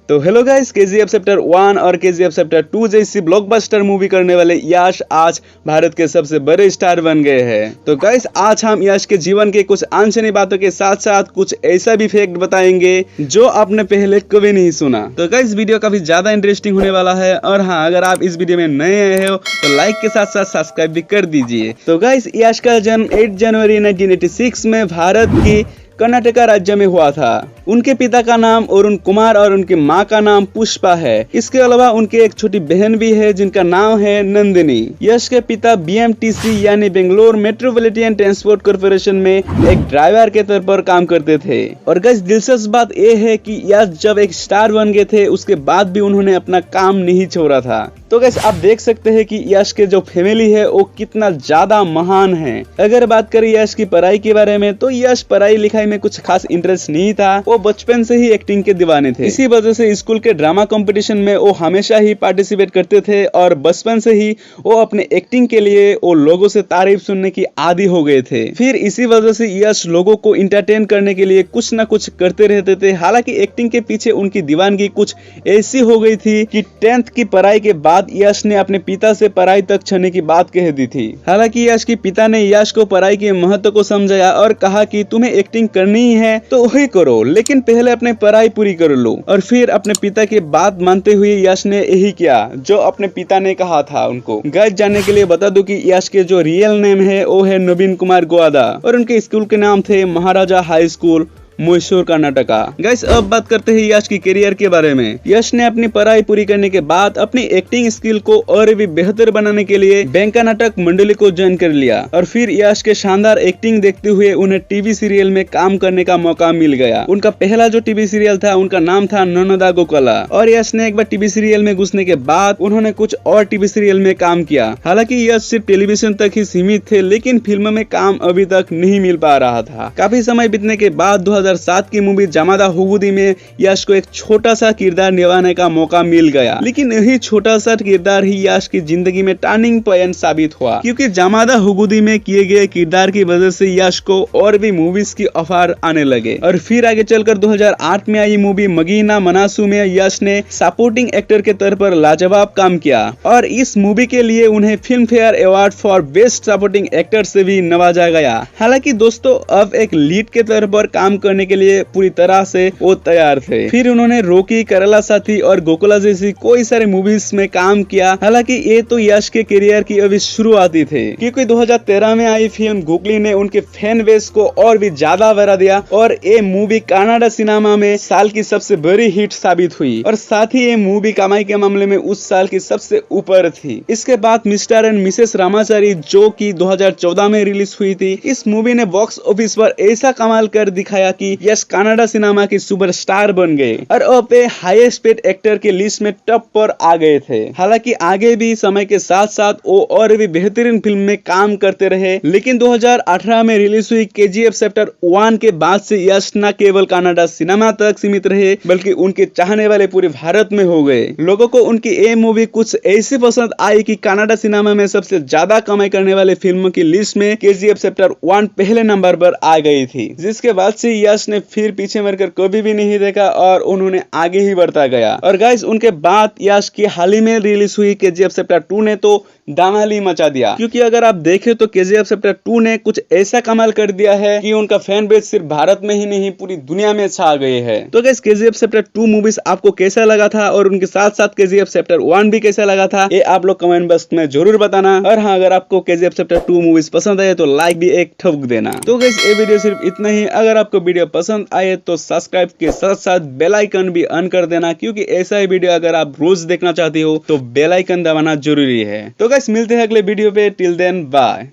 तो hello guys, KGF chapter 1 और KGF chapter 2 जैसी ब्लॉकबस्टर मूवी करने वाले यश आज भारत के सबसे बड़े स्टार बन गए हैं। तो गाइस, आज हम यश के जीवन के कुछ अनसुनी बातों के साथ साथ कुछ ऐसा भी फैक्ट बताएंगे जो आपने पहले कभी नहीं सुना। तो गाइस, वीडियो काफी ज्यादा इंटरेस्टिंग होने वाला है। और हाँ, अगर आप इस वीडियो में नए आए हो तो लाइक के साथ साथ सब्सक्राइब भी कर दीजिए। तो गाइस, यश का जन्म 8 जनवरी 1986 में भारत की कर्नाटका राज्य में हुआ था। उनके पिता का नाम अरुण कुमार और उनकी माँ का नाम पुष्पा है। इसके अलावा उनके एक छोटी बहन भी है जिनका नाम है नंदिनी। यश के पिता बीएमटीसी यानी बेंगलोर मेट्रोपॉलिटन ट्रांसपोर्ट कॉर्पोरेशन में एक ड्राइवर के तौर पर काम करते थे। और गाइस, दिलचस्प बात यह है कि यश जब एक स्टार बन गए थे उसके बाद भी उन्होंने अपना काम नहीं छोड़ा था। तो गाइस, आप देख सकते हैं कि यश के जो फैमिली है वो कितना ज्यादा महान है। अगर बात करें यश की पढ़ाई के बारे में तो यश पढ़ाई लिखाई में कुछ खास इंटरेस्ट नहीं था। वो बचपन से ही एक्टिंग के दीवाने थे। इसी वजह से स्कूल के ड्रामा कंपटीशन में वो हमेशा ही पार्टिसिपेट करते थे और बचपन से ही वो अपने एक्टिंग के लिए वो लोगों से तारीफ सुनने की आदी हो गए थे। फिर इसी वजह से यश लोगों को इंटरटेन करने के लिए कुछ न कुछ करते रहते थे। हालांकि एक्टिंग के पीछे उनकी दीवानगी कुछ ऐसी हो गई थी कि 10th की पढ़ाई के बाद यश ने अपने पिता से पढ़ाई तक छोड़ने की बात कह दी थी। हालांकि यश के पिता ने यश को पढ़ाई के महत्व को समझाया और कहा कि तुम्हें एक्टिंग करनी है तो वही करो, लेकिन पहले अपने पढ़ाई पूरी कर लो। और फिर अपने पिता की बात मानते हुए यश ने यही किया जो अपने पिता ने कहा था उनको। गाइस, जानने के लिए बता दूं कि यश के जो रियल नेम है वो है नवीन कुमार गोवादा और उनके स्कूल के नाम थे Maharaja high school, Mysore, Karnataka. Guys, अब बात करते हैं यश की करियर के बारे में। यश ने अपनी पढ़ाई पूरी करने के बाद अपनी एक्टिंग स्किल को और भी बेहतर बनाने के लिए बैंका नाटक मंडली को ज्वाइन कर लिया। और फिर यश के शानदार एक्टिंग देखते हुए उन्हें टीवी सीरियल में काम करने का मौका मिल गया। उनका पहला जो टीवी सीरियल था उनका नाम था नन्नदा गोकला। और यश ने एक बार टीवी सीरियल में घुसने के बाद उन्होंने कुछ और टीवी सीरियल में काम किया। हालांकि यश सिर्फ टेलीविजन तक ही सीमित थे, लेकिन फिल्म में काम अभी तक नहीं मिल पा रहा था। काफी समय बीतने के बाद 2007 की मूवी जामादा हुगुदी में यश को एक छोटा सा किरदार निभाने का मौका मिल गया। लेकिन यही छोटा सा किरदार ही यश की जिंदगी में टर्निंग पॉइंट साबित हुआ, क्योंकि जामादा हुगुदी में किए गए किरदार की वजह से यश को और भी मूवीज की ऑफर आने लगे। और फिर आगे चलकर 2008 में आई मूवी मगीना मनासू में यश ने सपोर्टिंग एक्टर के तौर पर लाजवाब काम किया और इस मूवी के लिए उन्हें film fair award for best supporting actor से भी नवाजा गया। हालांकि दोस्तों, अब एक लीड के तौर पर काम करने के लिए पूरी तरह से वो तैयार थे। फिर उन्होंने रॉकी, केरला साथी और गोकुला जैसी कोई सारे मूवीज में काम किया। हालांकि ये तो यश के करियर की अभी शुरुआत ही थे, क्योंकि 2013 में आई फिल्म गुगली ने उनके फैन बेस को और भी ज्यादा बढ़ा दिया और ये मूवी कनाडा सिनेमा में साल की सबसे बड़ी हिट साबित हुई। और साथ ही ये मूवी कमाई के मामले में उस साल की सबसे ऊपर थी। इसके बाद मिस्टर एंड मिसेस रामाचारी जो कि 2014 में रिलीज हुई थी, इस मूवी ने बॉक्स ऑफिस पर ऐसा कमाल कर दिखाया कि यश कनाडा सिनेमा के सुपरस्टार बन गए और अब हाईएस्ट पेड एक्टर के लिस्ट में टॉप पर आ गए थे। हालांकि आगे भी समय के साथ साथ वो और भी बेहतरीन फिल्म में काम करते रहे। लेकिन 2018 में रिलीज हुई केजीएफ चैप्टर 1 के बाद से यश न केवल कनाडा सिनेमा तक सीमित रहे बल्कि उनके चाहने वाले पूरे भारत में हो गए। लोगों को उनकी ये मूवी कुछ ऐसी पसंद आई कि कनाडा सिनेमा में सबसे ज्यादा कमाई करने वाले फिल्मों की लिस्ट में केजीएफ चैप्टर 1 पहले नंबर पर आ गई थी। जिसके बाद से यश ने फिर पीछे मरकर कभी भी नहीं देखा और उन्होंने आगे ही बढ़ता गया। और गाइस, उनके बाद यश की हाल ही में रिलीज हुई केजीएफ चैप्टर 2 ने तो धमाल ही मचा दिया, क्योंकि अगर आप देखें तो केजीएफ चैप्टर 2 ने कुछ ऐसा कमाल कर दिया है कि उनका फैन बेस सिर्फ भारत में ही नहीं पूरी दुनिया में छा गए हैं। तो गाइस, केजीएफ चैप्टर 2 मूवीज आपको कैसा लगा था और उनके साथ साथ केजीएफ चैप्टर 1 भी कैसा लगा था, ये आप लोग कमेंट बॉक्स में जरूर बताना। और हाँ, अगर आपको केजीएफ चैप्टर 2 मूवीज पसंद आए तो लाइक भी एक ठोक देना। तो गाइस, ये वीडियो सिर्फ इतना ही। अगर आपको वीडियो पसंद आए तो सब्सक्राइब के साथ साथ बेल आइकन भी ऑन कर देना, क्योंकि ऐसा ही वीडियो अगर आप रोज देखना चाहते हो तो बेल आइकन दबाना जरूरी है। तो गाइस, मिलते हैं अगले वीडियो पे। Till then bye.